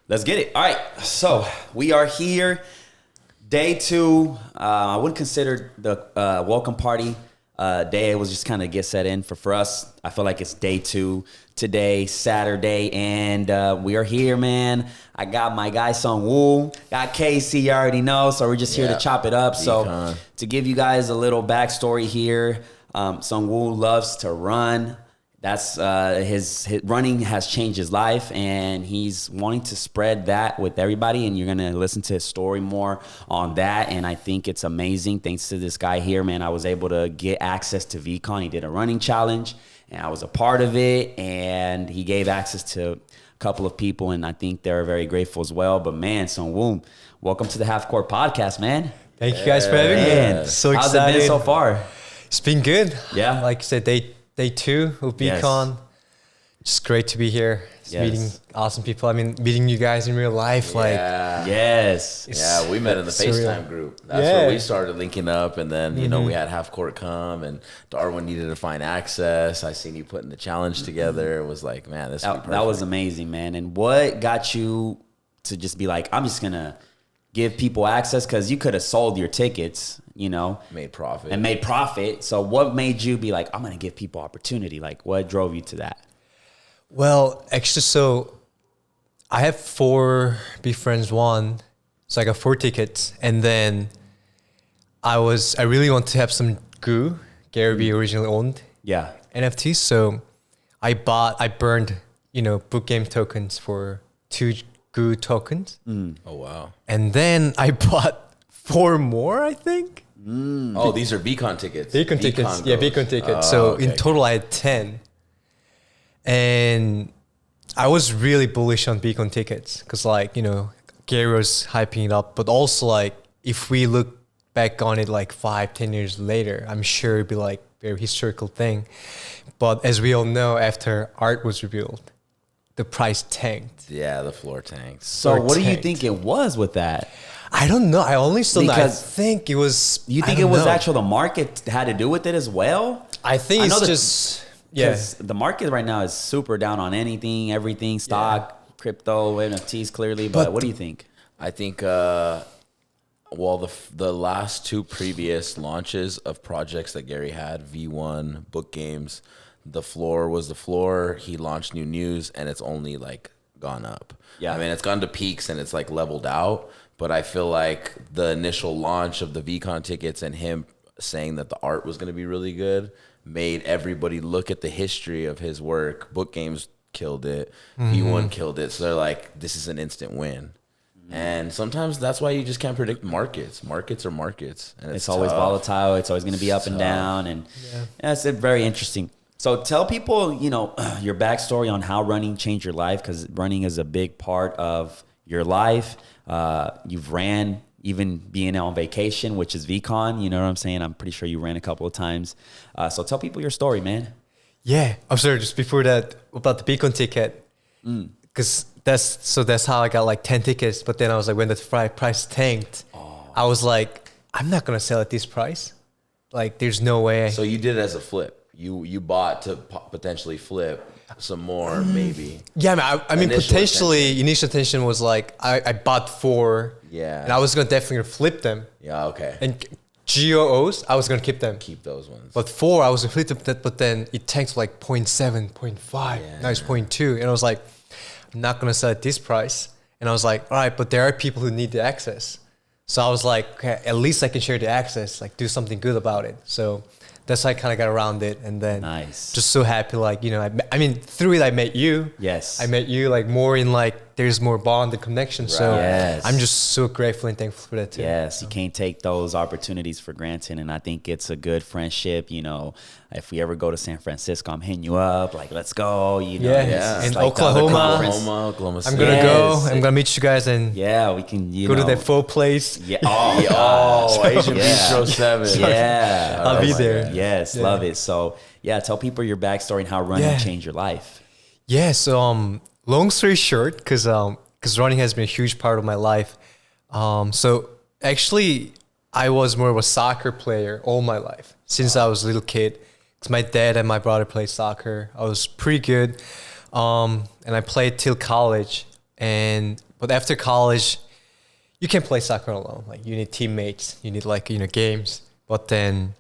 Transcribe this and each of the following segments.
Let's get it. All right. So we are here. Day 2. I wouldn't consider the welcome party day. It was just kind of get set in for us. I feel like it's day 2 today, Saturday, and we are here, man. I got my guy Sung Woo, got Casey, you already know, so we're just here to chop it up. So to give you guys a little backstory here, Sung Woo loves to run. That's his running has changed his life, and he's wanting to spread that with everybody. And you're gonna listen to his story more on that. And I think it's amazing. Thanks to this guy here, man, I was able to get access to VCon. He did a running challenge, and I was a part of it. And he gave access to a couple of people, and I think they're very grateful as well. But man, Sung Woo, welcome to the Half Court Podcast, man. Thank you guys for having me. So excited. How's it been so far? It's been good. Yeah, like I said, Day 2 of VCon. Yes. Just great to be here. Meeting awesome people. I mean, meeting you guys in real life. We met in the FaceTime group. That's where we started linking up. And then, you know, we had Half Court come, and Darwin needed to find access. I seen you putting the challenge together. It was like, man, that was amazing, man. And what got you to just be like, I'm just going to give people access? Because you could have sold your tickets, you know, made profit. So what made you be like, I'm going to give people opportunity? Like, what drove you to that? Well, actually, so I have 4 big friends won. So I got 4 tickets. And then I really want to have some Gary B originally owned NFTs. So I burned, book game tokens for 2 GOO tokens. Oh, wow. And then I bought 4 more, I think. Oh, these are VCon tickets. VCon tickets. Yeah, VCon tickets. So in total, I had 10. And I was really bullish on VCon tickets because, Gary was hyping it up. But also, if we look back on it 5-10 years later, I'm sure it'd be a very historical thing. But as we all know, after art was revealed, the price tanked. Yeah, the floor tanked. So what do you think it was with that? I don't know. I only still know. I think it was... You think it was actual the market had to do with it as well? I think it's just... Because the market right now is super down on everything, stock, crypto, NFTs clearly. But what do you think? I think, the last 2 previous launches of projects that Gary had, V1, book games, the floor was the floor. He launched new news, and it's only gone up. Yeah, I mean, it's gone to peaks and it's leveled out. But I feel like the initial launch of the VCon tickets and him saying that the art was going to be really good made everybody look at the history of his work. Book games killed it. V1 killed it. So they're like, this is an instant win. And sometimes that's why you just can't predict markets. Markets are markets. And it's always volatile. It's always going to be up and down. And it's very interesting. So tell people, your backstory on how running changed your life, because running is a big part of your life. You've ran even being on vacation, which is VCon. You know what I'm saying? I'm pretty sure you ran a couple of times. So tell people your story, man. Yeah. I'm sorry, just before that, about the VCon ticket. Because that's how I got 10 tickets. But then I was when the price tanked, I was like, I'm not going to sell at this price. There's no way. So you did it as a flip. You bought to potentially flip some more, maybe. Yeah, I mean, potentially, initial intention was I bought 4. Yeah. And I was definitely going to flip them. Yeah, okay. And GOOs, I was going to keep them. Keep those ones. But 4, I was going to flip them, but then it tanked to 0.7, 0.5. Yeah. Now it's 0.2. And I was like, I'm not going to sell at this price. And I was like, all right, but there are people who need the access. So I was like, okay, at least I can share the access, do something good about it. So that's how I kind of got around it. And then just so happy, I mean, through it, I met you. Yes. I met you more in there's more bond and connection. Right. So I'm just so grateful and thankful for that too. Yes. You can't take those opportunities for granted. And I think it's a good friendship. If we ever go to San Francisco, I'm hitting you up. Let's go. And Oklahoma. I'm going to go. I'm going to meet you guys and we can, go to that full place. Yeah. Asian Bistro 7. Yeah. I'll be there. Yes. Love it. So tell people your backstory and how running changed your life. Yeah. So, long story short, because running has been a huge part of my life. So actually, I was more of a soccer player all my life since I was a little kid. Because my dad and my brother played soccer. I was pretty good, and I played till college. And But after college, you can play soccer alone. Like you need teammates, you need like, games. But then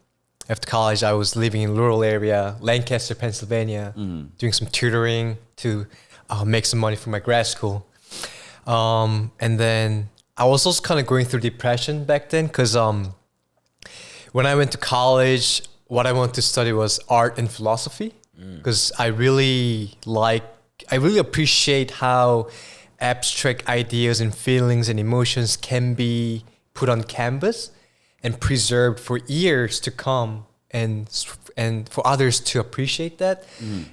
after college, I was living in rural area, Lancaster, Pennsylvania, doing some tutoring to make some money for my grad school. And then I was also kind of going through depression back then because when I went to college, what I wanted to study was art and philosophy because I really appreciate how abstract ideas and feelings and emotions can be put on canvas and preserved for years to come and for others to appreciate that.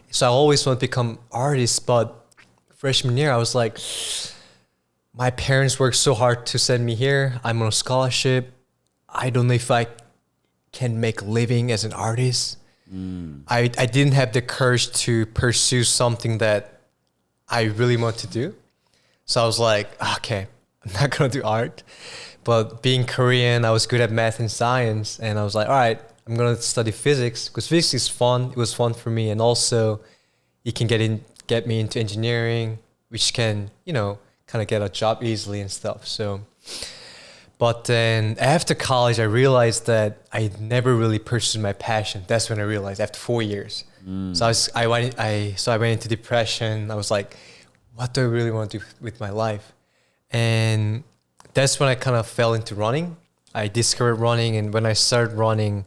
So I always want to become artist, but freshman year I was like, my parents worked so hard to send me here. I'm on a scholarship. I don't know if I can make a living as an artist. I didn't have the courage to pursue something that I really want to do. So I was like, okay, I'm not going to do art. But being Korean, I was good at math and science. And I was like, all right, I'm going to study physics because physics is fun. It was fun for me. And also it can get me into engineering, which can, kind of get a job easily and stuff. So, but then after college, I realized that I never really pursued my passion. That's when I realized after 4 years. So I went into depression. I was like, what do I really want to do with my life? And that's when I kind of fell into running. I discovered running, and when I started running,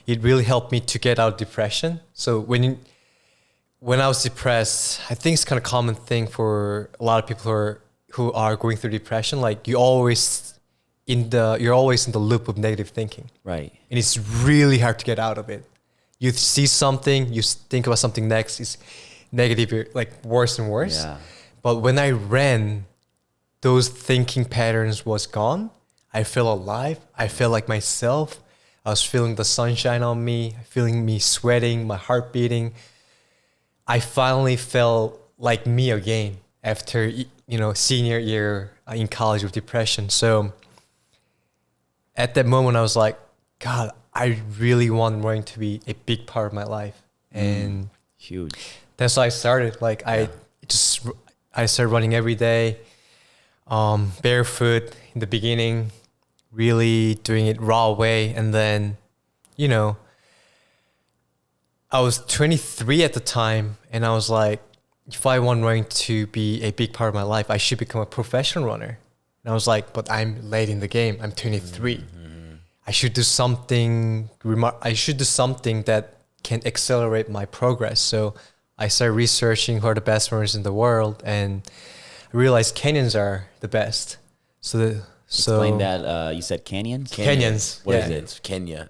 it really helped me to get out of depression. So when I was depressed, I think it's kind of common thing for a lot of people who are going through depression. Like you're always in the loop of negative thinking. Right. And it's really hard to get out of it. You see something, you think about something next, it's negative, like worse and worse. Yeah. But when I ran, those thinking patterns was gone. I felt alive. I felt like myself. I was feeling the sunshine on me, feeling me sweating, my heart beating. I finally felt like me again after, senior year in college with depression. So at that moment, I was like, God, I really want running to be a big part of my life. And huge. That's why I started. Like I started running every day, barefoot in the beginning, really doing it raw way. And then, I was 23 at the time, and I was like, if I want running to be a big part of my life, I should become a professional runner. And I was like, but I'm late in the game. I'm 23. I should do something. I should do something that can accelerate my progress. So I started researching who are the best runners in the world, and I realized Kenyans are the best. Explain that. You said canyons? Kenyans. What is it? Kenya.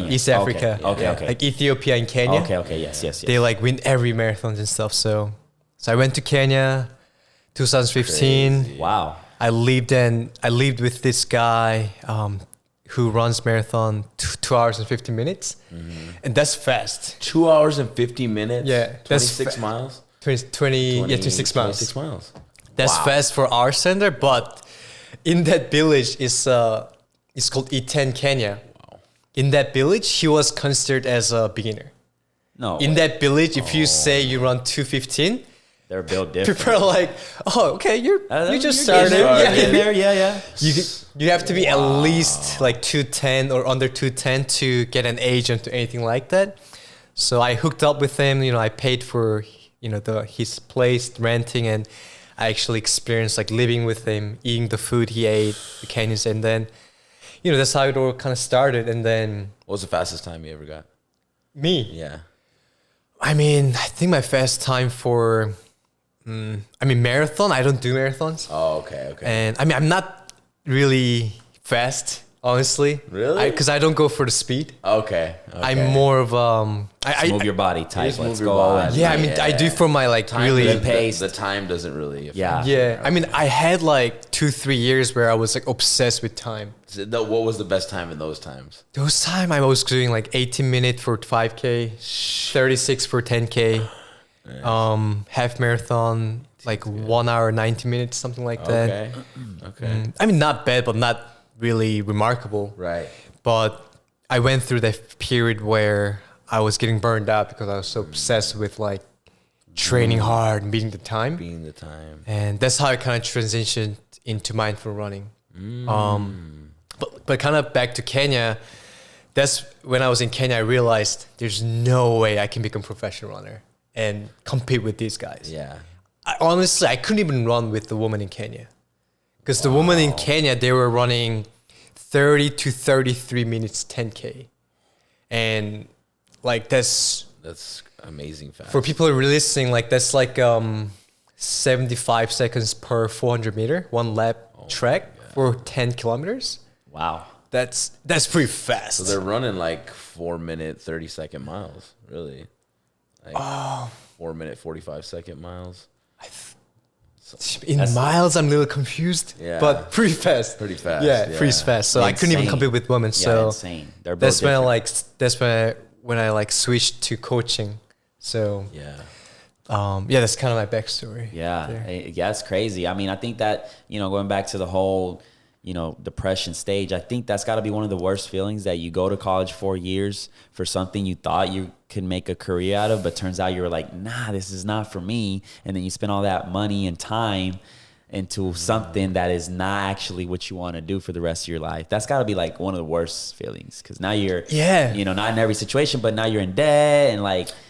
East Africa. Okay. Like Ethiopia and Kenya. Okay. Yes. They like win every marathons and stuff. So I went to Kenya, 2015. Crazy. Wow. I lived with this guy who runs marathon 2 hours and 50 minutes, and that's fast. 2 hours and 50 minutes. Yeah, 26 miles. 26 miles. 26 miles. That's fast for our standard, but in that village it's called E10 Kenya. Wow. In that village, he was considered as a beginner. No. In that village, if you say you run 2:15. They're built different. People are like, oh, okay, you just You're started. getting there. Yeah. You have to be at least like 210 or under 210 to get an agent or anything like that. So I hooked up with him. I paid for his place, renting, and I actually experienced like living with him, eating the food he ate, the canyons, and then that's how it all kind of started. And then What was the fastest time you ever got? me, Yeah. I think my fast time for marathon. I don't do marathons. Oh, okay. And I'm not really fast, honestly. Really? Because I don't go for the speed. Okay. I'm more of Move your body tight. Just move Let's your go. body. yeah. I do for my like Time really. doesn't- pace. The time doesn't really affect Yeah. Yeah, I had like 2-3 years where I was like obsessed with time. What was the best time in those times? Those time I was doing like 18 minutes for 5K, 36 for 10K, half marathon, like 1 hour 90 minutes, something like that. Okay. Not bad, but not really remarkable. Right. But I went through that period where I was getting burned out because I was so obsessed with like training hard, beating the time. Being the time. And that's how I kind of transitioned into mindful running. But kind of back to Kenya, that's when I was in Kenya, I realized there's no way I can become a professional runner and compete with these guys. Yeah. Honestly, I couldn't even run with the woman in Kenya. Because the woman in Kenya, they were running 30 to 33 minutes 10K. And like that's amazing fast. For people who are listening, like that's like 75 seconds per 400 meter, one lap track for 10 kilometers. Wow. That's pretty fast. So they're running like 4-minute, 30-second miles, really. Like 4-minute, 45-second miles. In miles, I'm a little confused, but pretty fast. Pretty fast. Yeah, pretty fast. So I couldn't even compete with women. So insane. They're both that's when I like switched to coaching. So that's kind of my backstory. Yeah, it's crazy. I mean, I think that, going back to the whole, depression stage, I think that's got to be one of the worst feelings, that you go to college 4 years for something you thought you could make a career out of, but turns out you were like, nah, this is not for me. And then you spend all that money and time into something that is not actually what you want to do for the rest of your life. That's got to be like one of the worst feelings, because now you're, not in every situation, but now you're in debt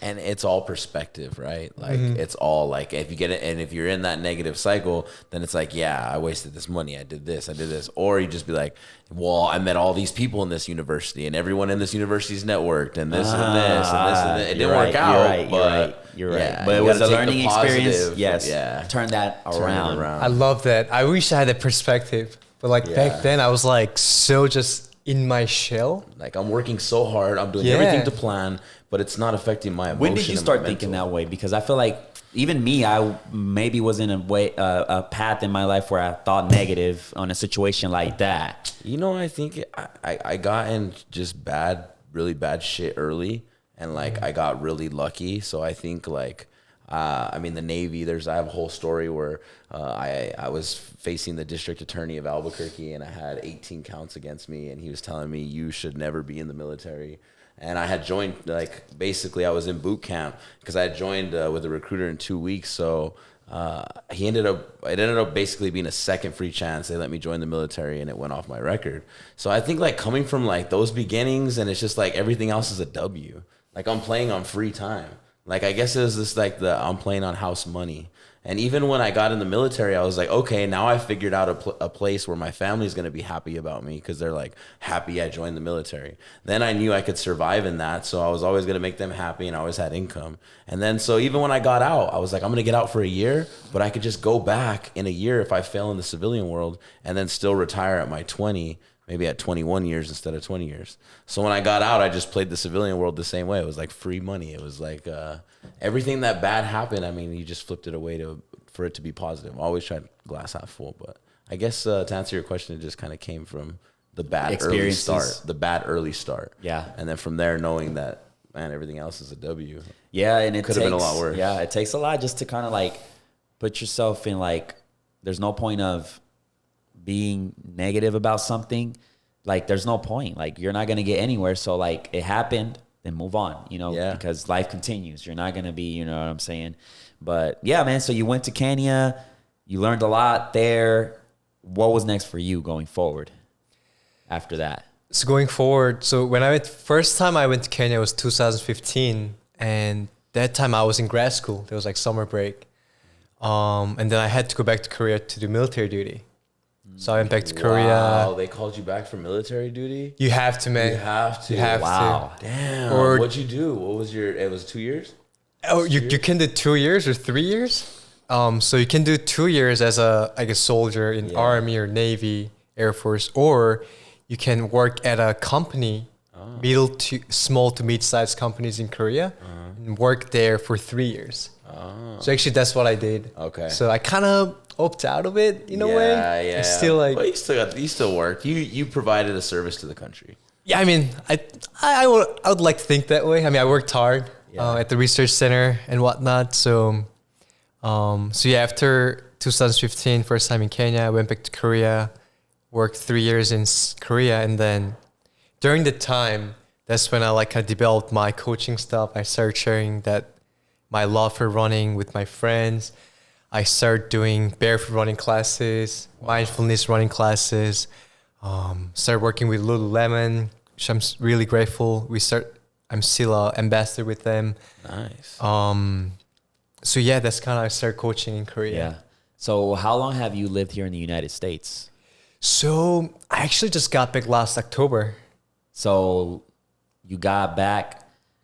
and it's all perspective, right? Like it's all like, if you get it, and if you're in that negative cycle, then it's like, yeah, I wasted this money, I did this, or you just be like, well, I met all these people in this university, and everyone in this university is networked, and this and this and this and this. It didn't work out, You're right. Yeah, but it was a learning experience. Yes. Yeah. Turn that around. I love that. I wish I had that perspective. But back then, I was like so just in my shell. Like, I'm working so hard. I'm doing everything to plan, but it's not affecting my emotion. When did you start thinking that way? Because I feel like even me, I maybe was in a path in my life where I thought negative on a situation like that. I think I got in just really bad shit early. And I got really lucky. So I think the Navy, I have a whole story where I was facing the district attorney of Albuquerque, and I had 18 counts against me, and he was telling me, you should never be in the military. And I had joined, basically I was in boot camp, because I had joined with a recruiter in 2 weeks. So it ended up basically being a second free chance. They let me join the military, and it went off my record. So I think coming from those beginnings, and it's just everything else is a W. I'm playing on free time. I guess it was just I'm playing on house money. And even when I got in the military, I was like, okay, now I figured out a place where my family's going to be happy about me, because they're happy I joined the military. Then I knew I could survive in that. So I was always going to make them happy, and I always had income. And then, so even when I got out, I was like, I'm going to get out for a year, but I could just go back in a year if I fail in the civilian world, and then still retire at my 20, maybe at 21 years instead of 20 years. So when I got out, I just played the civilian world the same way. It was free money. It was everything that bad happened, you just flipped it away for it to be positive. I always tried glass half full, but I guess to answer your question, it just kind of came from the bad early start. Yeah. And then from there, knowing that, man, everything else is a W. Yeah, and it could have been a lot worse. Yeah, it takes a lot just to kind of put yourself in there's no point of being negative about something. There's no point. You're not going to get anywhere. So it happened, then move on, because life continues. You're not going to be, you know what I'm saying? But yeah, man. So you went to Kenya, you learned a lot there. What was next for you going forward after that? So going forward, first time I went to Kenya was 2015. And that time I was in grad school. There was summer break. And then I had to go back to Korea to do military duty. So I went back to Korea. Wow, they called you back for military duty? You have to, man. You have to. Wow. Damn. What'd you do? What was it was 2 years? Oh, you can do 2 years or 3 years. So you can do 2 years as a soldier in Army or Navy, Air Force, or you can work at a company, small to mid-sized companies in Korea, and work there for 3 years. So actually, that's what I did. Okay. So I kind of opt out of it in a way. Yeah. It's still but you still worked. You provided a service to the country. Yeah, I would like to think that way. I worked hard at the research center and whatnot. So after 2015, first time in Kenya, I went back to Korea, worked 3 years in Korea, and then during the time, that's when I kind of developed my coaching stuff. I started sharing that my love for running with my friends. I started doing barefoot running classes, mindfulness running classes. Started working with Lululemon, which I'm really grateful. I'm still an ambassador with them. Nice. So yeah, that's kind of I started coaching in Korea. Yeah. So how long have you lived here in the United States? So I actually just got back last October. So you got back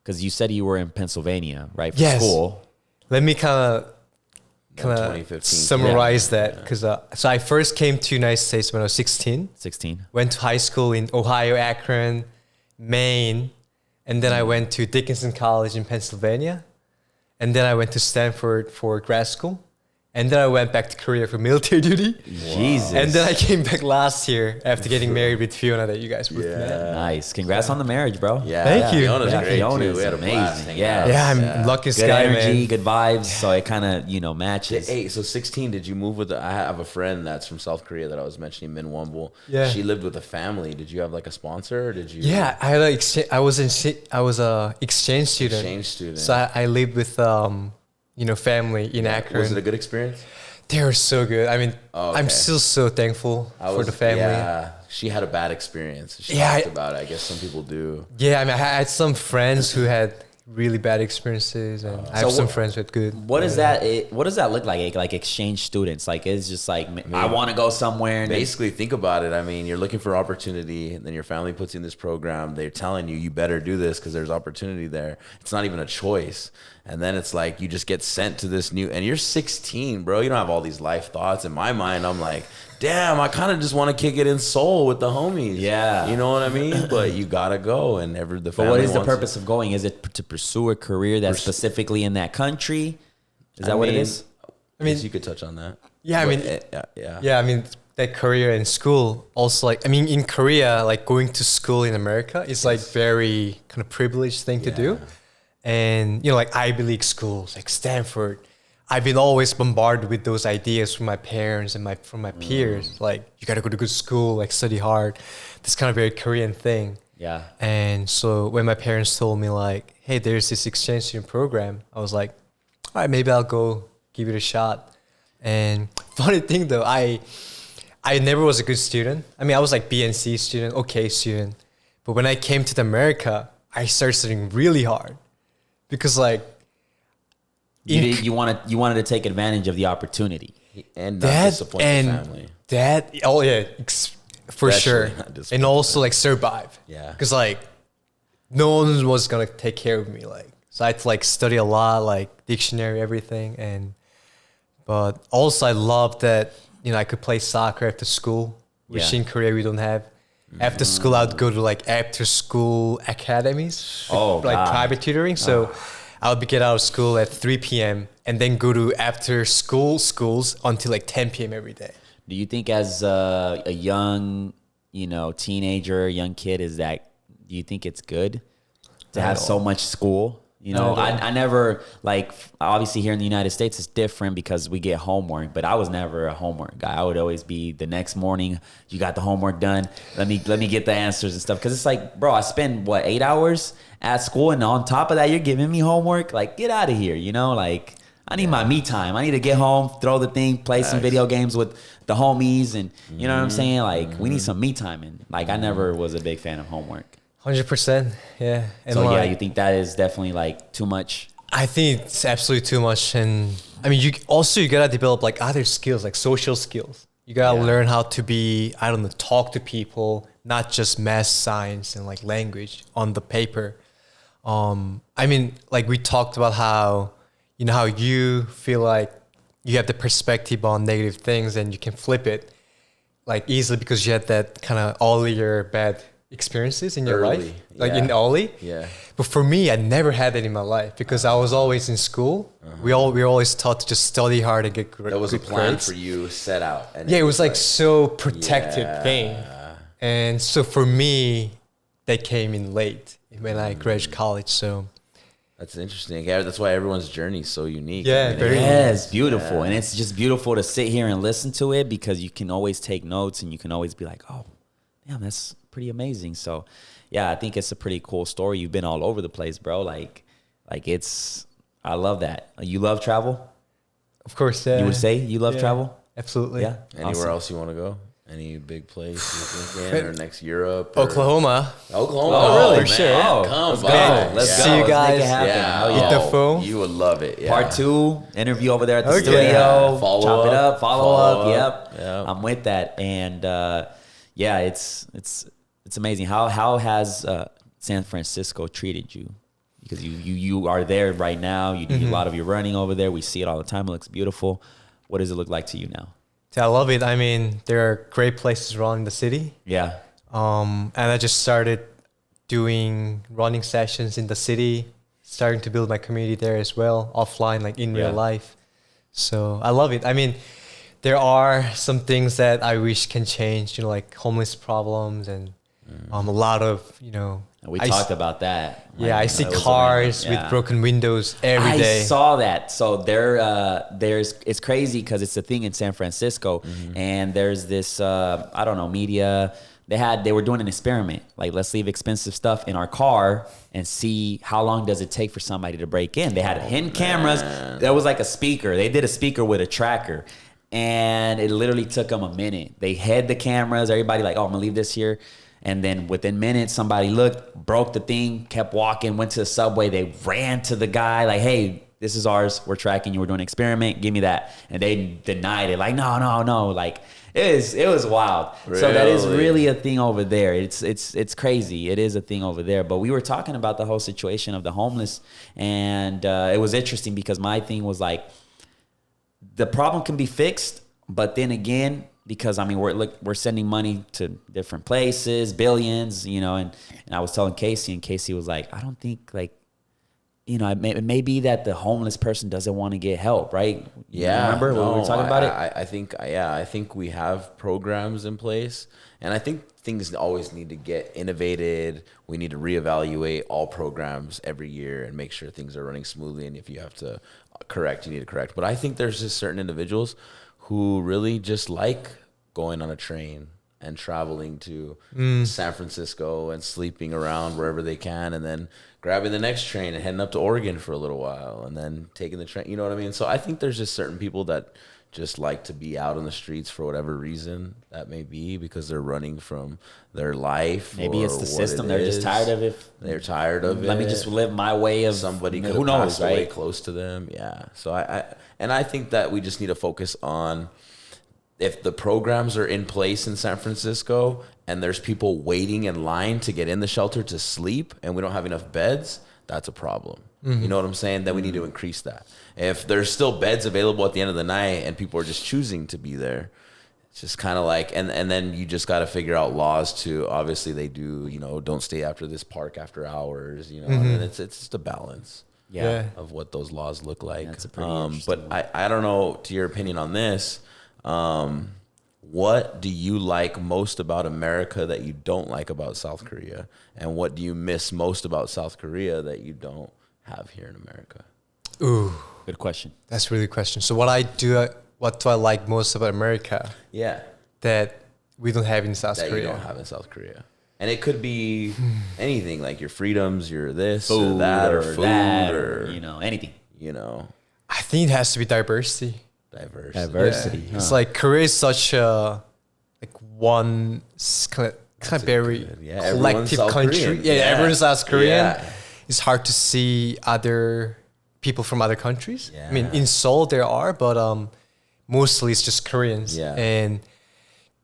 because you said you were in Pennsylvania, right? For Yes. school. Let me kind of 2015. summarize that because so I first came to United States when I was 16. 16. Went to high school in Ohio, Akron, Maine, and then I went to Dickinson College in Pennsylvania, and then I went to Stanford for grad school. And then I went back to Korea for military duty. Jesus. And then I came back last year after getting married with Fiona that you guys both met. Nice. Congrats on the marriage, bro. Yeah. Thank you. Fiona's Yeah, great Fiona's too. We had a blast amazing. hanging Yeah. out. Yeah, I'm luckiest Good guy, energy, man. good vibes. So it kind of, matches. Hey, so 16, did you move with I have a friend that's from South Korea that I was mentioning, Min Wonbul. Yeah. She lived with a family. Did you have like a sponsor or did you? Yeah, I had I was a exchange student. Exchange student. So I lived with family in Akron. Was it a good experience? They were so good. I mean, Oh, I'm okay. still so thankful for the family. Yeah, she had a bad experience. She Yeah, talked about it. I guess some people do. Yeah, I mean, I had some friends who had really bad experiences, and I have So some what- friends with good. What does what does that look like? Like exchange students? Like it's just like I want to go somewhere. And Basically, think about it. I mean, you're looking for opportunity, and then your family puts you in this program. They're telling you, you better do this because there's opportunity there. It's not even a choice. And then it's like you just get sent to this new, and you're 16, bro. You don't have all these life thoughts. In my mind, I'm like, damn, I kind of just want to kick it in Seoul with the homies. Yeah. You know what I mean? But you got to go. And the But family what is the wants purpose of going? Is it to pursue a career that's specifically in that country? Is that what it is? I mean, you could touch on that. Yeah, I mean, yeah. I mean, that career in school also like, I mean, in Korea, like going to school in America is like very kind of privileged thing to do. And, like Ivy League schools, like Stanford, I've been always bombarded with those ideas from my parents and from my peers. Like, you got to go to good school, like study hard. This kind of very Korean thing. Yeah. And so when my parents told me like, hey, there's this exchange student program, I was like, all right, maybe I'll go give it a shot. And funny thing though, I never was a good student. I mean, I was like B and C student, okay student. But when I came to America, I started studying really hard because like You wanted to take advantage of the opportunity. And not disappoint the family. For Especially sure. not disappoint And also like survive. Yeah. Because like no one was gonna take care of me. Like so I had to like study a lot, like dictionary, everything. But also I loved that, I could play soccer after school, which Yeah. in Korea we don't have. After school I'd go to like after school academies. Oh, like God. private tutoring. So I would get out of school at 3 p.m. and then go to after school schools until like 10 p.m. every day. Do you think as a young, teenager, young kid, do you think it's good to have so much school? I never, like, obviously here in the United States, it's different because we get homework, but I was never a homework guy. I would always be the next morning, you got the homework done. Let me get the answers and stuff. Cause it's like, bro, I spend 8 hours at school and on top of that, you're giving me homework. Like, get out of here. Like, I need my me time. I need to get home, throw the thing, play some video games with the homies. And you know what I'm saying? Like, we need some me time. And like, I never was a big fan of homework. 100%. Yeah. And So like, you think that is definitely like too much? I think it's absolutely too much. And I mean, you gotta develop like other skills, like social skills. You gotta learn how to be, talk to people, not just math, science, and like language on the paper. I mean, like we talked about how, how you feel like you have the perspective on negative things and you can flip it like easily because you had that kind of all your bad experiences in your life, like in Oli. Yeah. But for me, I never had that in my life because I was always in school. We were always taught to just study hard and get great. That was a good plan grades. for you set out. And Yeah, it was like so protected thing. And so for me, that came in late when I graduated college. So that's interesting. Yeah, that's why everyone's journey is so unique. Yeah, very Yes, beautiful. And it's just beautiful to sit here and listen to it because you can always take notes and you can always be like, oh, damn, that's pretty amazing. So, yeah, I think it's a pretty cool story. You've been all over the place, bro. Like it's I love that. You love travel? Of course, You would say you love travel? Absolutely. Yeah. Anywhere Awesome. else you want to go? Any big place you're thinking, or next Europe? Or Oklahoma. Oklahoma. Oh, really? Man. For sure. Oh, Let's come go. on. Let's Yeah. go. See you Let's guys. make it happen. Yeah. Oh, yeah. Eat the food. You would love it. Yeah. Part 2, interview over there at the Okay. studio. Yeah. Follow Chop it up. up. Follow up. Yep. Yep. I'm with that. And yeah, it's amazing. How has San Francisco treated you? Because you are there right now. You do a lot of your running over there. We see it all the time. It looks beautiful. What does it look like to you now? I love it. I mean, there are great places around the city. Yeah. And I just started doing running sessions in the city, starting to build my community there as well, offline, like in real life. So I love it. I mean, there are some things that I wish can change, you know, like homeless problems and a lot of, you know. We talked about that. Yeah, I see cars with broken windows every day. I saw that. So there's it's crazy because it's a thing in San Francisco, and there's this I don't know, media. They were doing an experiment. Like, let's leave expensive stuff in our car and see how long does it take for somebody to break in. They had hidden cameras. There was like a speaker. They did a speaker with a tracker, and it literally took them a minute. They hid the cameras. Everybody like, oh, I'm gonna leave this here. And then within minutes, somebody looked, broke the thing, kept walking, went to the subway. They ran to the guy like, hey, this is ours. We're tracking you. We're doing an experiment. Give me that. And they denied it. Like, no. Like, it was wild. Really? So that is really a thing over there. It's crazy. It is a thing over there. But we were talking about the whole situation of the homeless. And it was interesting because my thing was like, the problem can be fixed. But then again, because I mean we're sending money to different places, billions, you know, and I was telling Casey, and Casey was like, I don't think, like, you know, it may be that the homeless person doesn't want to get help, right? Yeah, remember when we were talking about it? I think we have programs in place, and I think things always need to get innovated. We need to reevaluate all programs every year and make sure things are running smoothly. And if you have to correct, you need to correct. But I think there's just certain individuals who really just like going on a train and traveling to San Francisco and sleeping around wherever they can, and then grabbing the next train and heading up to Oregon for a little while, and then taking the train. You know what I mean? So I think there's just certain people that just like to be out on the streets for whatever reason that may be, because they're running from their life. Maybe it's the system. They're just tired of it. They're tired of it. Let me just live my way of somebody could who have knows, passed away right? close to them. Yeah. So I think that we just need to focus on, if the programs are in place in San Francisco and there's people waiting in line to get in the shelter to sleep and we don't have enough beds, that's a problem. You know what I'm saying? Then we need to increase that. If there's still beds available at the end of the night and people are just choosing to be there, it's just kind of like, and then you just got to figure out laws to, obviously they do, you know, don't stay after this park after hours, you know, and it's just a balance. Yeah. Of what those laws look like. That's a pretty interesting but I don't know, to your opinion on this, what do you like most about America that you don't like about South Korea? And what do you miss most about South Korea that you don't have here in America? Ooh, Good question. that's really a question. So what do I like most about America Yeah. that we don't have in South That Korea? you don't have in South Korea. And it could be anything, like your freedoms, your this Food or that, or food, that, or, you know, anything. you know, I think it has to be diversity. Diversity. Yeah. It's like Korea is such a like one kind of very everyone's collective South country. Korean. Yeah, everyone's South Korean. Yeah. It's hard to see other people from other countries. I mean, Yeah. in Seoul there are, but mostly it's just Koreans. Yeah. And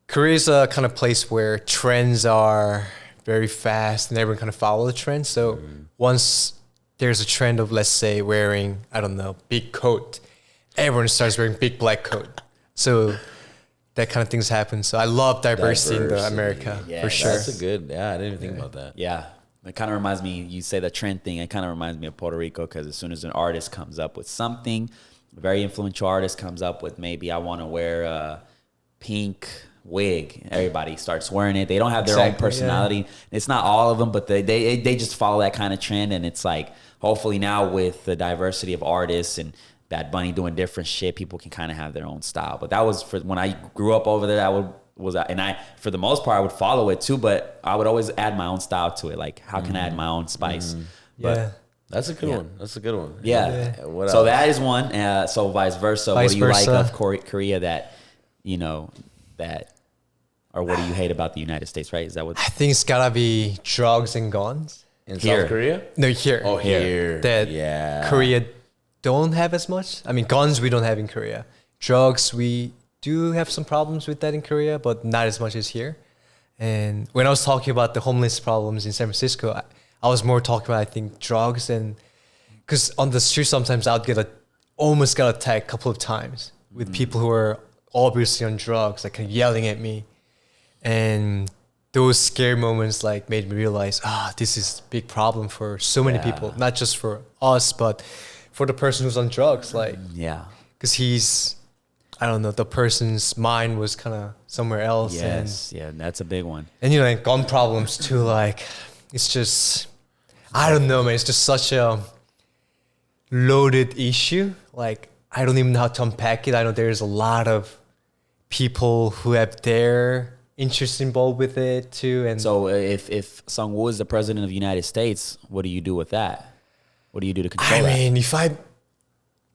Korea is a kind of place where trends are very fast and everyone kind of follow the trend. So once there's a trend of, let's say, wearing, I don't know, big coat, everyone starts wearing big black coat. So that kind of things happen. So I love diversity in America, Yeah, for sure. That's a good, I didn't even think about that. Yeah. It kind of reminds me, you say the trend thing, it kind of reminds me of Puerto Rico, because as soon as an artist comes up with something, a very influential artist comes up with, maybe I want to wear a pink wig, everybody starts wearing it. They don't have their own personality. Yeah. It's not all of them, but they just follow that kind of trend. And it's like, hopefully now with the diversity of artists and Bad Bunny doing different shit, people can kind of have their own style. But that was for when I grew up over there. And I, for the most part, I would follow it too, but I would always add my own style to it. Like, how can I add my own spice? Yeah. That's a good one. That's a good one. Yeah. What So else? that is one. So vice versa. Vice what do you like versa. of Korea that, you know, that, or what do you hate about the United States, right? Is that what? I think it's gotta be drugs and guns. In Here. South Korea? No, here. Oh, here. That Yeah. Korea don't have as much. I mean, guns we don't have in Korea. Drugs we do have some problems with that in Korea, but not as much as here. And when I was talking about the homeless problems in San Francisco, I was more talking about I think drugs and because on the street sometimes I'd almost got attacked a couple of times with people who are obviously on drugs, like kind of yelling at me, and those scary moments like made me realize, this is a big problem for so many people, not just for us, but for the person who's on drugs, like, Yeah. because I don't know, the person's mind was kind of somewhere else. Yes. Yeah. That's a big one. And you know, and gun problems too, like, it's just, I don't know, man, it's just such a loaded issue. Like, I don't even know how to unpack it. I know there's a lot of people who have their interest involved with it too. And So if Sung-woo is the president of the United States, what do you do with that? What do you do to control I that? mean, if I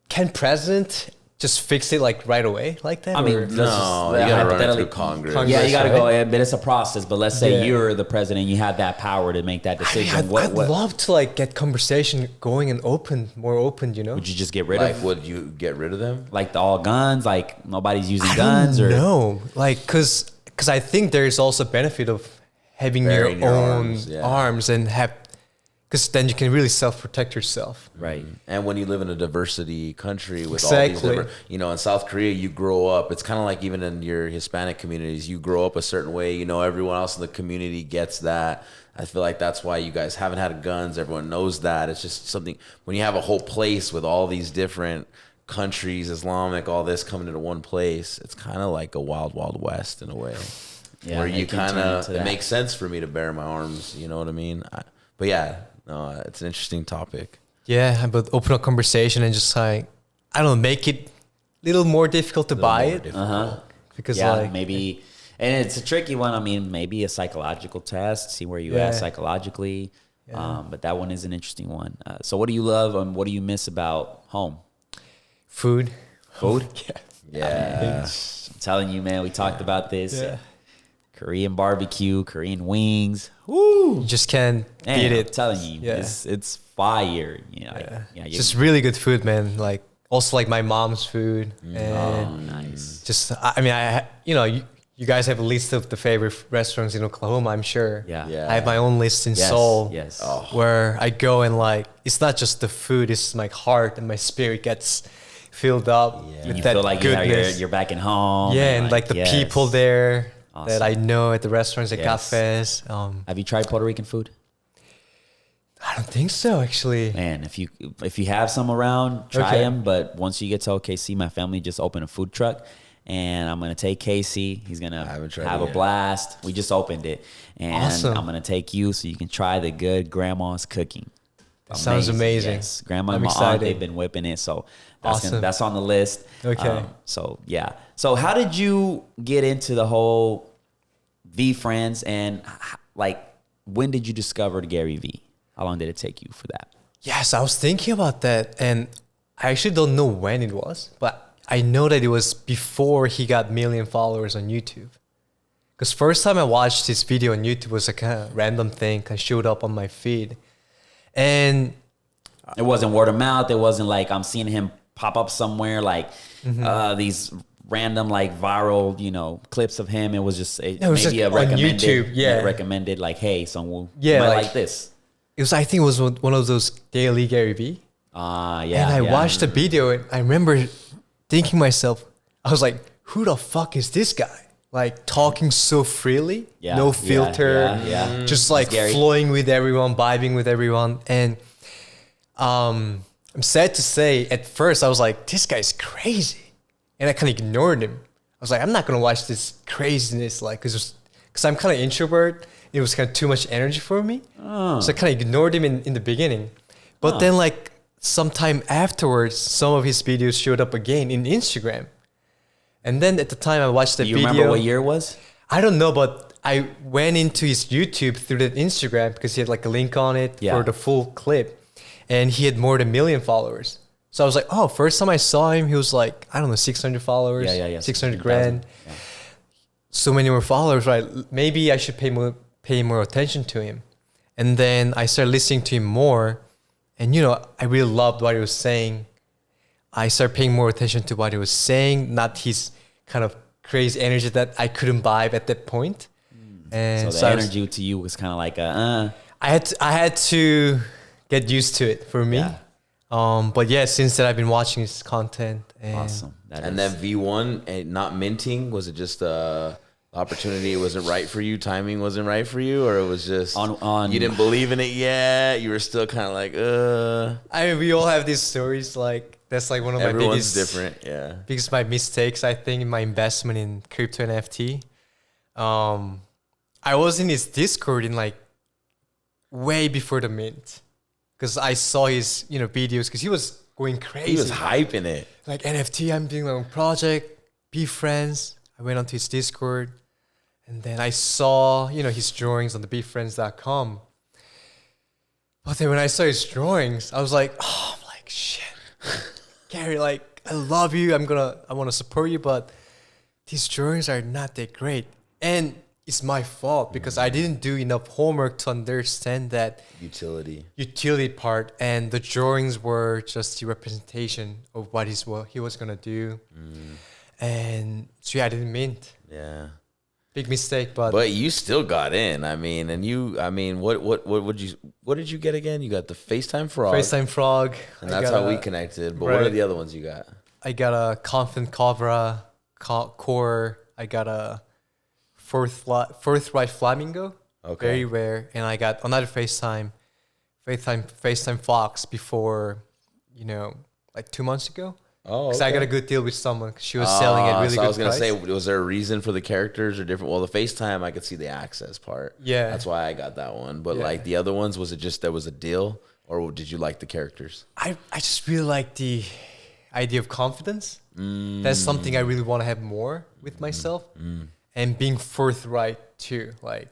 can president just fix it like right away like that? I mean, or- let's No, just- you gotta run it hypothetically- through Congress. Yeah, you got to go, right? but it's a process. But let's say Yeah. you're the president, you have that power to make that I mean, decision. I'd love to like get conversation going and more open, you know? Would you just get rid Like, of would you get rid of them? like all guns? Like nobody's using I guns, don't or know, like, cause I think there's also benefit of having Bearing your your own arms, yeah. arms and have, cause then you can really self-protect yourself. right? And when you live in a diversity country with all these Exactly. different, you know, in South Korea, you grow up. It's kind of like even in your Hispanic communities, you grow up a certain way. You know, everyone else in the community gets that. I feel like that's why you guys haven't had guns. Everyone knows that. It's just something when you have a whole place with all these different countries, Islamic, all this coming into one place. It's kind of like a wild, wild west in a way. Yeah, where it you can kind turn of, into it that. makes sense for me to bear my arms. You know what I mean? But yeah, no, it's an interesting topic. Yeah, but open up conversation and just like, I don't know, make it a little more difficult to buy more it. difficult. Because Yeah, like, maybe, and it's a tricky one. I mean, maybe a psychological test, see where you at Yeah. psychologically. But that one is an interesting one. So, what do you love and what do you miss about home? food. Food. Yeah. I'm telling you, man. We talked about this. Yeah. Korean barbecue, Korean wings. Woo! You just can't Man, beat I'm it. telling you, Yeah. it's fire. You know, Yeah. you- Just really good food, man. Like also like my mom's food oh, and nice. just I mean you guys have a list of the favorite restaurants in Oklahoma, I'm sure. Yeah. Yeah. I have my own list in Yes, Seoul. yes. Oh. Where I go and like it's not just the food, it's my heart and my spirit gets filled up with You that feel like goodness. you're back in home. Yeah, and like the yes. people there Awesome. that I know at the restaurants, at Yes. cafes. Have you tried Puerto Rican food? I don't think so, actually. Man, if you have some around, try Okay. them. But once you get to OKC, my family just opened a food truck, and I'm gonna take Casey. He's gonna haven't tried have it a yet. blast. We just opened it, and Awesome. I'm gonna take you so you can try the good grandma's cooking. Sounds amazing. Yes, grandma I'm and my aunt, excited. they've been whipping it, so that's Awesome. that's on the list. Okay. So yeah. So how did you get into the whole V Friends, and like when did you discover Gary V? How long did it take you for that? Yes, I was thinking about that, and I actually don't know when it was, but I know that it was before he got 1 million followers on YouTube. Because first time I watched his video on YouTube was a kind of random thing, kind of showed up on my feed, and It wasn't word of mouth. It wasn't like I'm seeing him pop up somewhere like these random like viral, clips of him. It was just it was maybe just a on recommended, YouTube, yeah. recommended like, hey, someone Yeah, might like- like this. it was I think it was one of those daily Gary Vee. Yeah. And I yeah. watched the video and I remember thinking myself, I was like, who the fuck is this guy? Like talking so freely, Yeah, no yeah, filter, yeah. just like Gary. flowing with everyone, vibing with everyone. And I'm sad to say, at first I was like, this guy's crazy. And I kind of ignored him. I was like, I'm not going to watch this craziness, like, because I'm kind of introvert. It was kind of too much energy for me. So I kind of ignored him in the beginning. But then like sometime afterwards, some of his videos showed up again in Instagram. And then at the time I watched the Do you video. remember what year it was? I don't know, but I went into his YouTube through the Instagram because he had like a link on it Yeah. for the full clip. and he had more than 1 million followers. So I was like, oh, first time I saw him, he was like, I don't know, 600 followers, 600 grand. Yeah. So many more followers, right? Maybe I should pay more attention to him. And then I started listening to him more, and I really loved what he was saying. I started paying more attention to what he was saying, not his kind of crazy energy that I couldn't vibe at that point. And so the energy to you was kind of like I had to get used to it for me. Yeah. But yeah, since then I've been watching his content. And awesome. And then V1 not minting, was it just opportunity wasn't right for you, timing wasn't right for you, or it was just you didn't believe in it yet, you were still kind of like I mean, we all have these stories, like that's like one of my biggest different, yeah, because my mistakes, I think, in my investment in crypto and NFT. I was in his Discord in like way before the mint, because I saw his videos, because he was going crazy. He was hyping it. Like, NFT, I'm doing my own project, be friends. I went onto his Discord, and then I saw, his drawings on the befriends.com. But then when I saw his drawings, I was like, oh, I'm like, shit. Gary, like, I love you. I want to support you, but these drawings are not that great. And it's my fault, because I didn't do enough homework to understand that utility part, and the drawings were just the representation of what he was gonna do. And so yeah, I didn't mint. Yeah, big mistake, but you still got in. What did you get again? You got the FaceTime Frog, and that's how we connected. But what are the other ones you got? I got a Confident Cobra core. I got a Forthright Flamingo, very rare, and I got another FaceTime Fox before, like 2 months ago. Oh, because I got a good deal with someone. She was selling at really good price. I was gonna say, was there a reason for the characters or different? Well, the FaceTime, I could see the access part. Yeah, that's why I got that one. But like the other ones, was it just there was a deal, or did you like the characters? I just really like the idea of confidence. That's something I really want to have more with myself. And being forthright too. Like,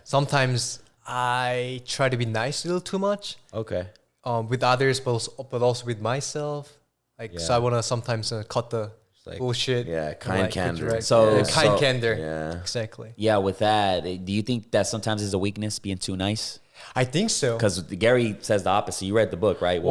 sometimes I try to be nice a little too much. With others, but also with myself. Like, so I want to sometimes cut the bullshit. Yeah, kind candor. Right. So kind candor. Yeah, exactly. Yeah, with that, do you think that sometimes is a weakness, being too nice? I think so. Because Gary says the opposite. You read the book, right?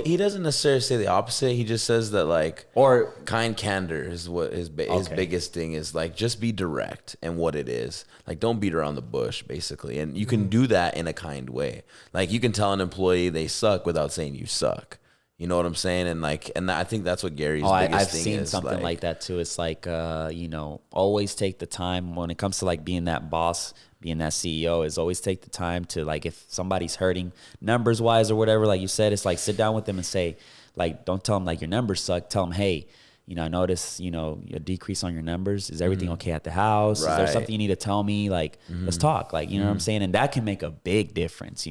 He doesn't necessarily say the opposite. He just says that, like, or kind candor is what his biggest thing is. Like, just be direct in what it is. Like, don't beat around the bush, basically. And you can do that in a kind way. Like, you can tell an employee they suck without saying you suck. You know what I'm saying? And I think that's what Gary's biggest thing is. I've seen something like that too. It's like, always take the time when it comes to like being that boss, being that CEO, is always take the time to, like, if somebody's hurting numbers wise or whatever, like you said, it's like sit down with them and say, like, don't tell them like your numbers suck. Tell them, hey, I noticed, a decrease on your numbers. Is everything okay at the house? Right. Is there something you need to tell me? Like, let's talk. Like, you know what I'm saying? And that can make a big difference,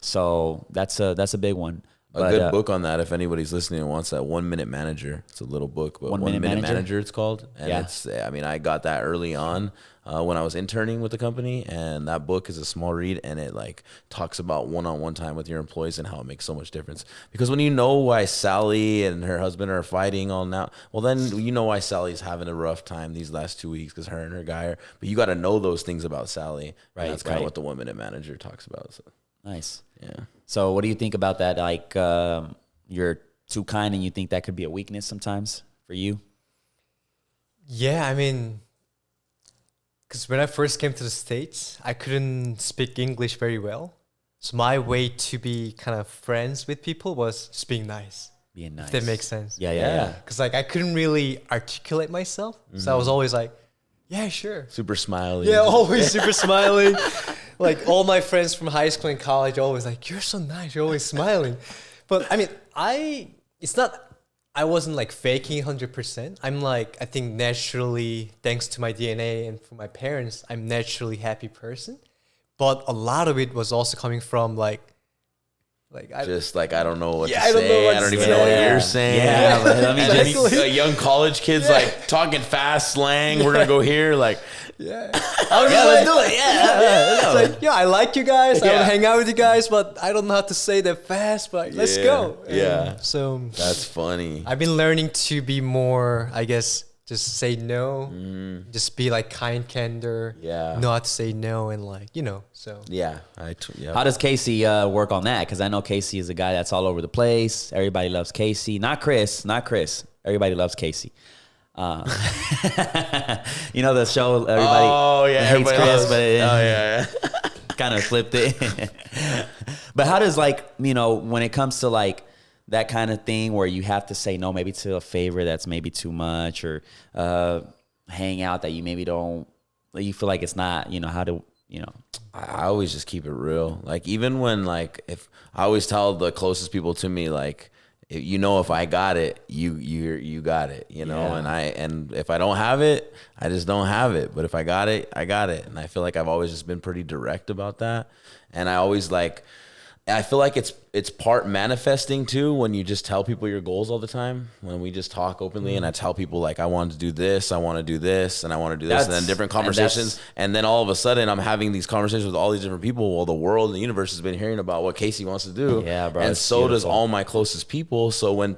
So that's a big one. A good book on that, if anybody's listening and wants that, 1 Minute Manager. It's a little book, but 1 Minute Manager it's called. And I got that early on when I was interning with the company, and that book is a small read, and it like talks about one-on-one time with your employees and how it makes so much difference. Because when you know why Sally and her husband are fighting all now, well, then you know why Sally's having a rough time these last 2 weeks, because her and her guy are, but you got to know those things about Sally. Right. And that's kind of what the 1 Minute Manager talks about. So. Nice. Yeah. So what do you think about that? Like, you're too kind, and you think that could be a weakness sometimes for you? Yeah, I mean, because when I first came to the States, I couldn't speak English very well. So my way to be kind of friends with people was just being nice. Being nice. If that makes sense. Yeah. Because like I couldn't really articulate myself. So I was always like, yeah, sure. Super smiley. Yeah, always super smiley. Like all my friends from high school and college are always like, you're so nice, you're always smiling. But I mean, I wasn't like faking 100%. I'm like, I think naturally, thanks to my DNA and from my parents, I'm naturally happy person. But a lot of it was also coming from like Like I don't know what to I don't know say. what I don't to even know what say. you're saying. Yeah, but let me just A young college kids like talking fast slang. We're gonna go here. Like, yeah, let's do it. It's like, I like you guys. I Yeah. want to hang out with you guys, but I don't know how to say that fast. But let's go. Yeah. So that's funny. I've been learning to be more, I guess, just say no. Just be like kind, candor. Yeah. Know how to say no and like, so. Yeah. How does Casey work on that? Because I know Casey is a guy that's all over the place. Everybody loves Casey. Not Chris. Everybody loves Casey. You know the show. Everybody hates everybody Chris, loves- but kind of flipped it. But how does when it comes to like that kind of thing where you have to say no, maybe to a favor that's maybe too much, or hang out that you maybe don't, you feel like it's not, how to, I always just keep it real. Like, even when, like, if I always tell the closest people to me, like, if I got it, you got it, Yeah. and if I don't have it, I just don't have it. But if I got it, I got it. And I feel like I've always just been pretty direct about that. And I always I feel like it's part manifesting too, when you just tell people your goals all the time. When we just talk openly and I tell people like, I want to do this, I want to do this, and I want to do this, and then different conversations. And then all of a sudden I'm having these conversations with all these different people. Well, the world and the universe has been hearing about what Casey wants to do. Yeah, bro. And so does all my closest people. So when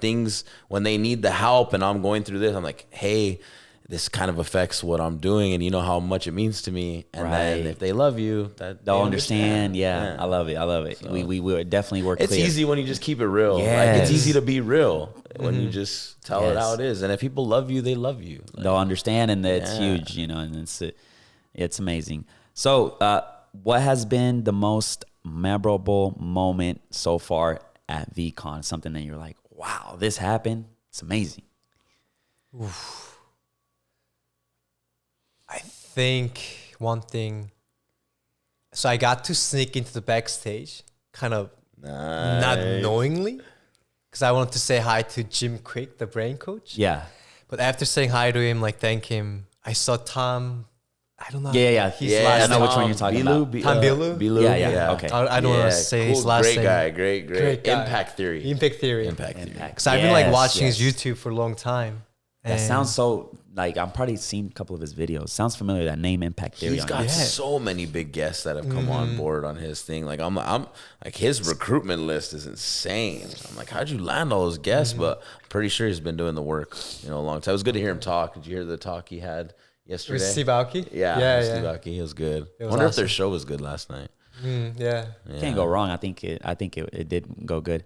they need the help and I'm going through this, I'm like, hey, this kind of affects what I'm doing, and you know how much it means to me. And then if they love you, they'll understand. Yeah, I love it. So, we would definitely work. It's clear. easy when you just keep it real. Yes. Like, it's easy to be real when you just tell it how it is. And if people love you, they love you. Like, they'll understand, and it's huge, and it's amazing. So, what has been the most memorable moment so far at VCon? Something that you're like, wow, this happened. It's amazing. I think one thing, so I got to sneak into the backstage, kind of not knowingly, because I wanted to say hi to Jim Quick, the brain coach. Yeah. But after saying hi to him, like thank him, I saw Tom. I don't know. Yeah. His I last know name. which one you're talking about. Tom Bilu? Bilu. Yeah. Okay. I don't want to say his last great name. guy, great Great guy. Impact Theory. Impact Theory. Theory. Because I've been like Yes, watching yes. his YouTube for a long time. That And sounds so, like, I'm probably seen a couple of his videos. Sounds familiar, that name, Impact Theory. He's got so many big guests that have come on board on his thing. Like, I'm like, his recruitment list is insane. I'm like, how'd you land all those guests? But I'm pretty sure he's been doing the work, a long time. It was good to hear him talk. Did you hear the talk he had yesterday? with Steve Aoki? Yeah. Steve Aoki. It was good. It was Wonder if awesome. their show was good last night. Yeah. Can't go wrong. I think it did go good.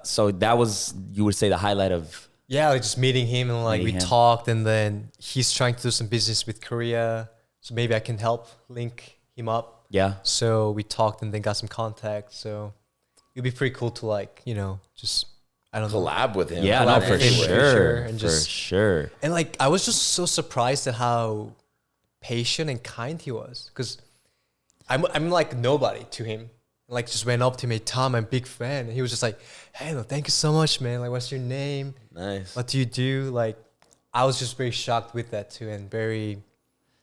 So that was, you would say, the highlight of. Yeah, like just meeting him and like we Meeting him. talked, and then he's trying to do some business with Korea, so maybe I can help link him up. Yeah. So we talked and then got some contact. So it'd be pretty cool to like just I don't know. Collab with him. Yeah, no, Collab for with him for sure. sure, and For just- sure. And like I was just so surprised at how patient and kind he was, because I'm like nobody to him. Like just went up to me, Tom, I'm a big fan, and he was just like, hey, no, thank you so much, man. Like, what's your name? Nice. What do you do? Like, I was just very shocked with that too, and very.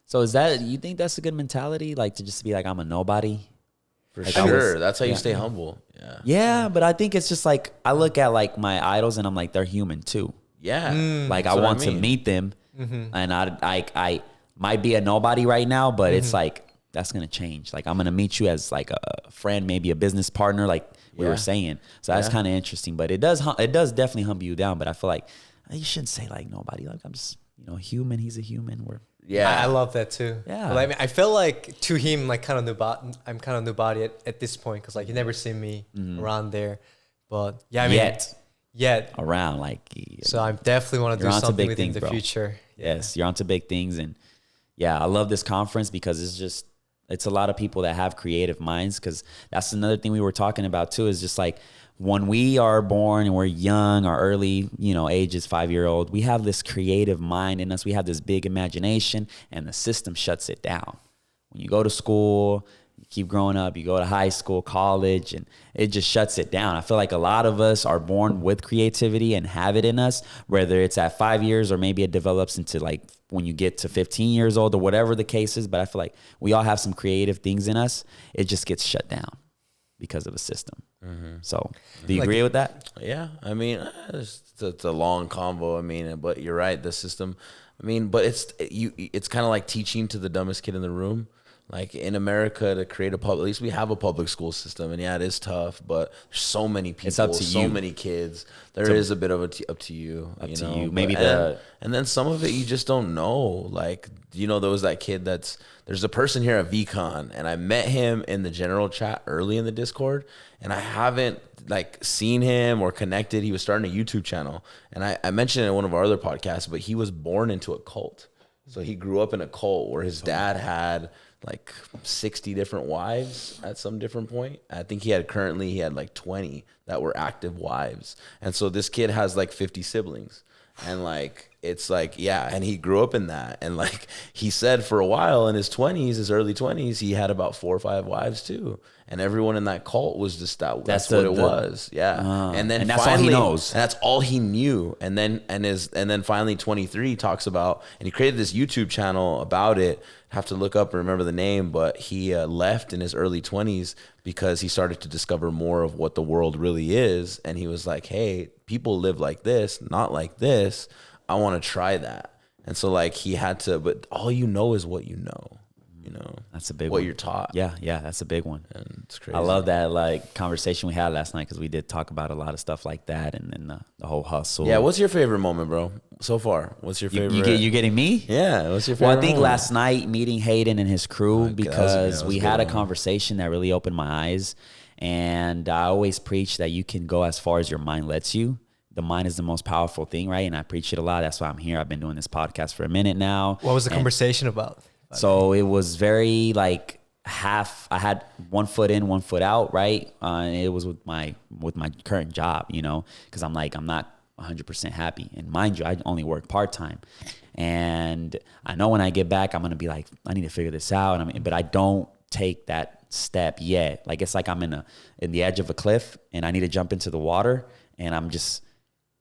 So you think that's a good mentality? Like, to just be like, I'm a nobody? For Like, sure. That's how you stay humble. Yeah. Yeah, but I think it's just like, I look at like my idols and I'm like, they're human too. Yeah. Like, That's I what want to mean. meet them, and I might be a nobody right now, but it's like, that's gonna change. Like, I'm gonna meet you as like a friend, maybe a business partner, like we were saying. So that's kind of interesting. But it does definitely humble you down. But I feel like you shouldn't say like nobody. Like, I'm just human. He's a human. Yeah. I love that too. Yeah. But I mean, I felt like to him, like kind of I'm kind of nobody at this point, because like you never see me around there. But yeah, I mean, yet. Around like. So I definitely want to You're do onto something big within things, the bro. future. Yes, you're onto big things. And yeah, I love this conference because it's a lot of people that have creative minds, because that's another thing we were talking about too, is just like when we are born and we're young, our early, ages, 5-year-old, we have this creative mind in us. We have this big imagination, and the system shuts it down. When you go to school, you keep growing up, you go to high school, college, and it just shuts it down. I feel like a lot of us are born with creativity and have it in us, whether it's at 5 years or maybe it develops into like when you get to 15 years old or whatever the case is. But I feel like we all have some creative things in us. It just gets shut down. because of a system. So do you agree with that? Yeah, I mean, it's a long combo. I mean, but you're right. The system. I mean, but it's kind of like teaching to the dumbest kid in the room. Like in America, to create at least we have a public school system, and yeah, it is tough. But there's so many people, it's up to so you. many kids. There is a bit of up to you. Up you to know? you. Maybe and then some of it you just don't know. Like there was that kid there's a person here at VCon, and I met him in the general chat early in the Discord, and I haven't like seen him or connected. He was starting a YouTube channel, and I mentioned it in one of our other podcasts, but he was born into a cult. So he grew up in a cult where his dad had like 60 different wives at some different point. I think he had like 20 that were active wives. And so this kid has like 50 siblings. And like, it's like, yeah. And he grew up in that. And like, he said for a while in his early 20s, he had about 4 or 5 wives too. And everyone in that cult was just that's what it was. Yeah. And then that's finally, all he knows. and that's all he knew. And then finally 23 talks about, and he created this YouTube channel about it. Have to look up and remember the name, but he left in his early 20s because he started to discover more of what the world really is. And he was like, hey, people live like this, not like this. I want to try that. And so like he had to, but all you know is what you know. That's a big what one. you're taught. Yeah, that's a big one. And it's crazy. I love that like conversation we had last night because we did talk about a lot of stuff like that and then the whole hustle. Yeah, what's your favorite moment, bro? So far, what's your favorite? You getting me? Yeah, what's your favorite? Well, I think moment? last night meeting Hayden and his crew because that was we a good had a one. conversation that really opened my eyes, and I always preach that you can go as far as your mind lets you. The mind is the most powerful thing, right? And I preach it a lot. That's why I'm here. I've been doing this podcast for a minute now. What was the conversation about? So it was very like I had 1 foot in, 1 foot out, right? And it was with my current job, because I'm not 100% happy. And mind you, I only work part-time. And I know when I get back, I'm going to be like, I need to figure this out. But I don't take that step yet. Like, it's like I'm in the edge of a cliff and I need to jump into the water. And I'm just,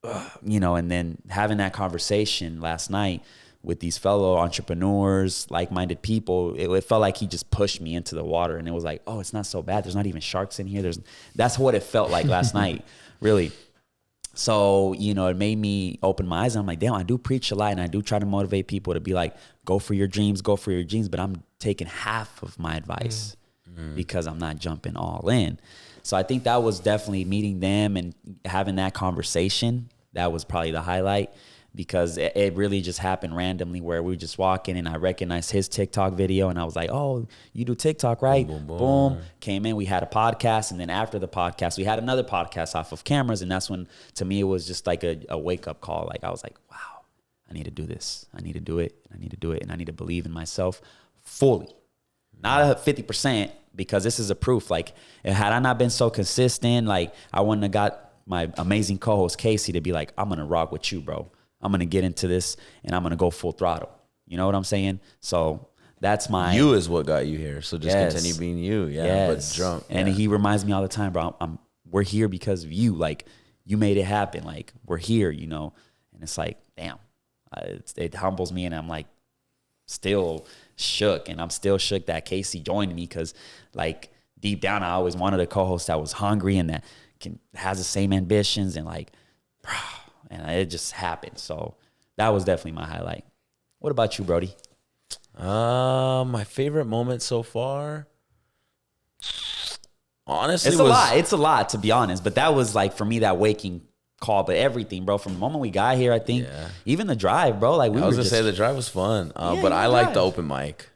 and then having that conversation last night with these fellow entrepreneurs, like-minded people, it felt like he just pushed me into the water. And it was like, oh, it's not so bad. There's not even sharks in here. That's what it felt like last night, really. So, it made me open my eyes. And I'm like, damn, I do preach a lot. And I do try to motivate people to be like, go for your dreams. But I'm taking half of my advice because I'm not jumping all in. So I think that was definitely meeting them and having that conversation. That was probably the highlight. Because it really just happened randomly where we were just walking and I recognized his TikTok video and I was like, oh, you do TikTok, right? Boom, boom, Boom. Came in, we had a podcast. And then after the podcast, we had another podcast off of Camaras. And that's when, to me, it was just like a wake-up call. Like I was like, wow, I need to do this. I need to do it. I need to do it. And I need to believe in myself fully. Not 50%, because this is a proof. Like, had I not been so consistent, like I wouldn't have got my amazing co-host Casey to be like, I'm going to rock with you, bro. I'm going to get into this and I'm going to go full throttle. You know what I'm saying? So that's you is what got you here. So just continue being you. Yeah. Yes. But jump. And he reminds me all the time, bro, we're here because of you. Like you made it happen. Like we're here, and it's like, damn, it humbles me. And I'm like still shook, and I'm still shook that Casey joined me. Cause like deep down, I always wanted a co-host that was hungry and that has the same ambitions and like, bro, and it just happened. So that was definitely my highlight. What about you, Brody? My favorite moment so far, honestly, It's a lot, to be honest. But that was like, for me, that waking call. But everything, bro, from the moment we got here, I think, even the drive, bro. Like I was gonna say the drive was fun, but I like the open mic.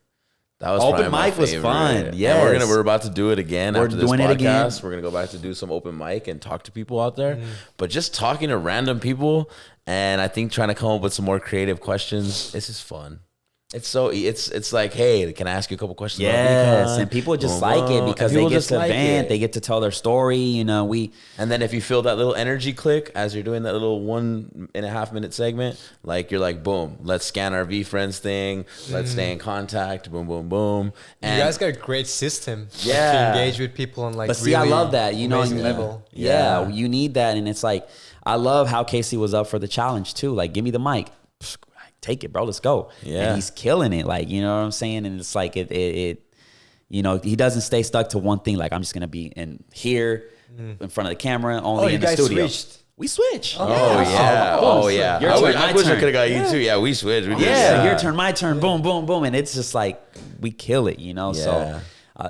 That was open mic was fun. Yeah, we're about to do it again after this doing podcast. It again. We're gonna go back to do some open mic and talk to people out there. But just talking to random people, and I think trying to come up with some more creative questions. This is fun. It's like, hey, can I ask you a couple questions? Yes, and people just like it because they get to vent, they get to tell their story. And then if you feel that little energy click as you're doing that little 1.5 minute segment, like you're like, boom, let's scan our VFriends thing, let's stay in contact, boom, boom, boom. And you guys got a great system to engage with people on like. But see, really I love that, level. Yeah, you need that, and it's like I love how Casey was up for the challenge too. Like, give me the mic. Take it, bro. Let's go. Yeah. And he's killing it. Like, you know what I'm saying? And it's like, You know, he doesn't stay stuck to one thing. Like, I'm just going to be in here in front of the camera, only in the studio. Switched. We switch. Oh, yeah. Your turn, I wish I could have got you too. Yeah, we switched. Your turn, my turn, boom, boom, boom. And it's just like, we kill it, you know? So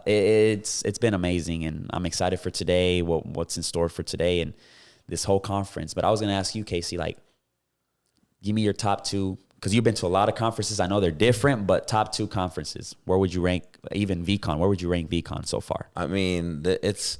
it's been amazing. And I'm excited for today, what's in store for today and this whole conference. But I was going to ask you, Casey, like, give me your top 2, because you've been to a lot of conferences. I know they're different, but top 2 conferences. Where would you rank, even VCon? Where would you rank VCon so far? I mean, it's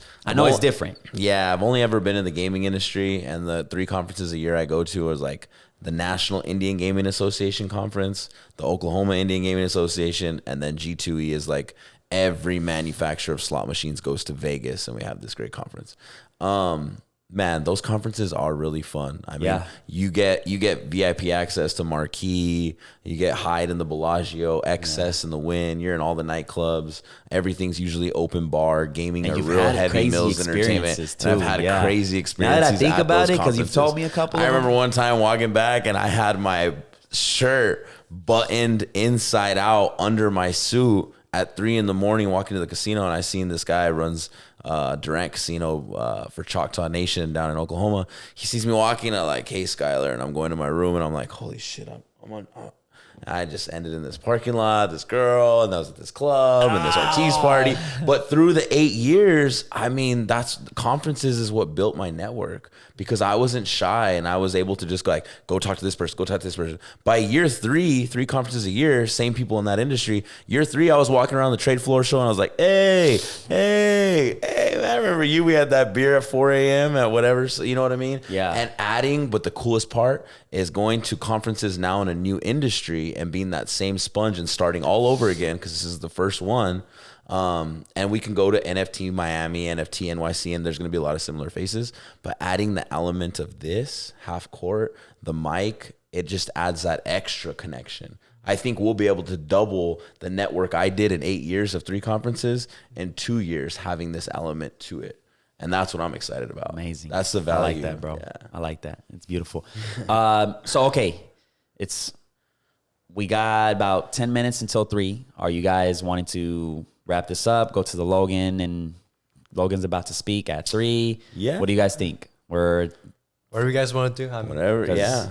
different. Yeah, I've only ever been in the gaming industry, and the 3 conferences a year I go to is like the National Indian Gaming Association Conference, the Oklahoma Indian Gaming Association, and then G2E is like every manufacturer of slot machines goes to Vegas, and we have this great conference. Man, those conferences are really fun. I mean, you get VIP access to Marquee, you get Hyde in the Bellagio, Excess in the Wynn, you're in all the nightclubs. Everything's usually open bar, gaming, a real heavy meals entertainment. Too. And I've had crazy experiences. Now that I think about it, because you've told me a couple. I remember one time walking back and I had my shirt buttoned inside out under my suit at 3 a.m, walking to the casino, and I seen this guy runs Durant Casino for Choctaw Nation down in Oklahoma. He sees me walking at like, hey, Skylar, and I'm going to my room, and I'm like, holy shit, I'm on. I just ended in this parking lot, this girl, and I was at this club and this Ortiz party. But through the 8 years, I mean, conferences is what built my network, because I wasn't shy and I was able to just go talk to this person, go talk to this person. By year 3 conferences a year, same people in that industry. Year 3, I was walking around the trade floor show and I was like, hey, I remember you. We had that beer at 4 a.m. at whatever. So, you know what I mean? Yeah. And adding, but the coolest part is going to conferences now in a new industry and being that same sponge and starting all over again, because this is the first one. And we can go to NFT Miami, NFT NYC, and there's going to be a lot of similar faces. But adding the element of this half court, the mic, it just adds that extra connection. I think we'll be able to double the network I did in 8 years of 3 conferences in 2 years, having this element to it. And that's what I'm excited about. Amazing. That's the value. I like that, bro. Yeah. I like that. It's beautiful. Okay. We got about 10 minutes until 3. Are you guys wanting to wrap this up, go to the Logan, and Logan's about to speak at 3? Yeah. What do you guys think? What do you guys want to do? Whatever. Yeah.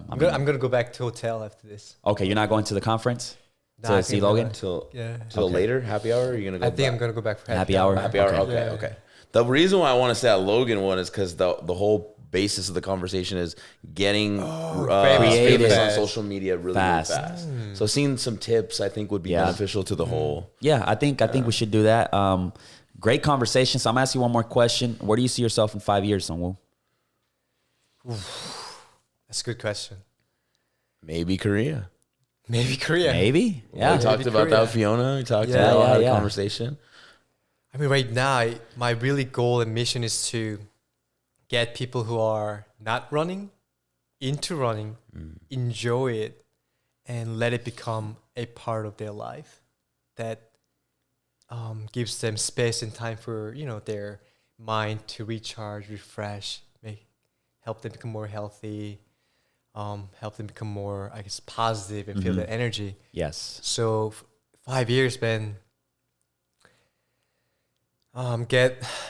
I'm gonna go back to hotel after this. Okay, you're not going to the conference to see Logan? Till later, happy hour? Or are you gonna go? I think I'm gonna go back for happy hour. Happy hour. Okay. The reason why I want to say that Logan one is because the whole basis of the conversation is getting famous on social media really fast. So seeing some tips, I think, would be beneficial to the whole. Yeah, I think we should do that. Great conversation. So I'm asking you one more question. Where do you see yourself in 5 years, Sungwoo? That's a good question. Maybe Korea. Maybe. Yeah. We talked about that with Fiona. We talked about the conversation. I mean, right now, my really goal and mission is to get people who are not running into running, enjoy it, and let it become a part of their life that gives them space and time for, their mind to recharge, refresh, help them become more healthy, help them become more, I guess, positive and feel that energy. Yes. So 5 years, man.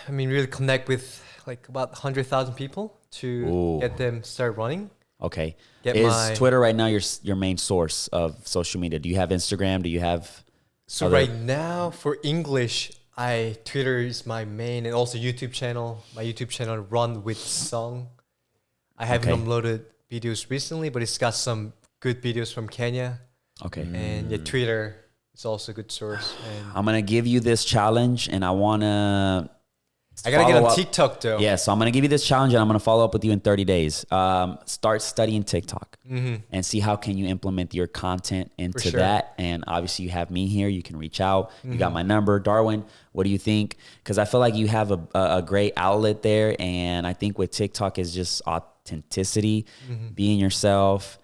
Really connect with like about 100,000 people to get them start running. Okay. Is Twitter right now your main source of social media? Do you have Instagram? Do you have? So right now for English, Twitter is my main, and also YouTube channel. My YouTube channel, Run with Song. I haven't uploaded videos recently, but it's got some good videos from Kenya. Okay. And Twitter is also a good source. And I'm gonna give you this challenge, and I gotta get on TikTok though. Yeah, so I'm gonna give you this challenge, and I'm gonna follow up with you in 30 days. Start studying TikTok and see how can you implement your content into that. And obviously, you have me here. You can reach out. You got my number, Darwin. What do you think? Because I feel like you have a great outlet there, and I think with TikTok is just authenticity, being yourself.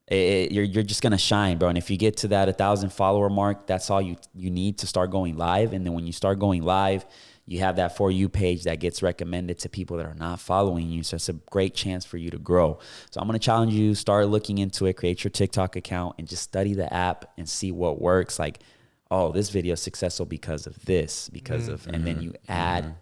You're just gonna shine, bro. And if you get to that 1,000 follower mark, that's all you need to start going live. And then when you start going live, you have that For You page that gets recommended to people that are not following you. So it's a great chance for you to grow. So I'm going to challenge you, start looking into it, create your TikTok account, and just study the app and see what works. Like, oh, this video is successful because of this, and then you add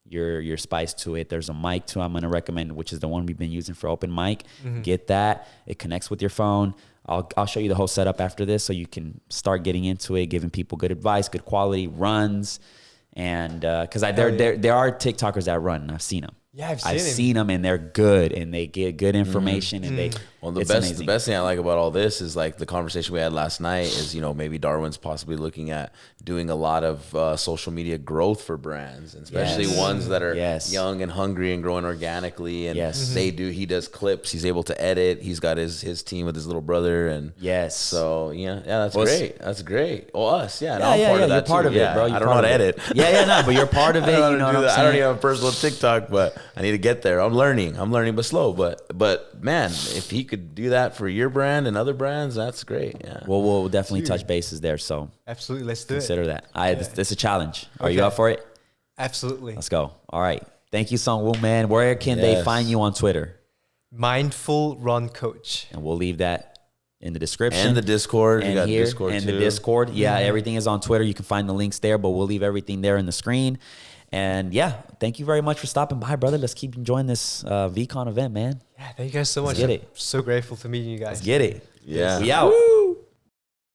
your spice to it. There's a mic too I'm going to recommend, which is the one we've been using for open mic. Get that. It connects with your phone. I'll show you the whole setup after this so you can start getting into it, giving people good advice, good quality runs. And because there are TikTokers that run, and I've seen them. Yeah, I've seen them, and they're good, and they get good information, and they. Well, the best thing I like about all this is like the conversation we had last night is, you know, maybe Darwin's possibly looking at doing a lot of social media growth for brands, and especially ones that are young and hungry and growing organically. And he does clips. He's able to edit. He's got his team with his little brother. And so that's great. That's great. Well, us, and I'm part of that. You're part of it, bro. I don't know how to edit. No, but you're part of it. You know what I'm saying? I don't even have a personal TikTok, but I need to get there. I'm learning, but slow. But man, if he could do that for your brand and other brands, that's great. Yeah. Well, we'll definitely touch bases there. So absolutely, let's do consider that. This is a challenge. Are you up for it? Absolutely. Let's go. All right. Thank you, Sungwoo, man. Where can they find you on Twitter? Mindful Run Coach. And we'll leave that in the description. And the Discord. And you got here, Discord and too. the Discord. Yeah, everything is on Twitter. You can find the links there, but we'll leave everything there in the screen. And thank you very much for stopping by, brother. Let's keep enjoying this VCon event, man. Yeah, thank you guys so much. Let's get it. I'm so grateful for meeting you guys. Let's get it. Yeah. We out.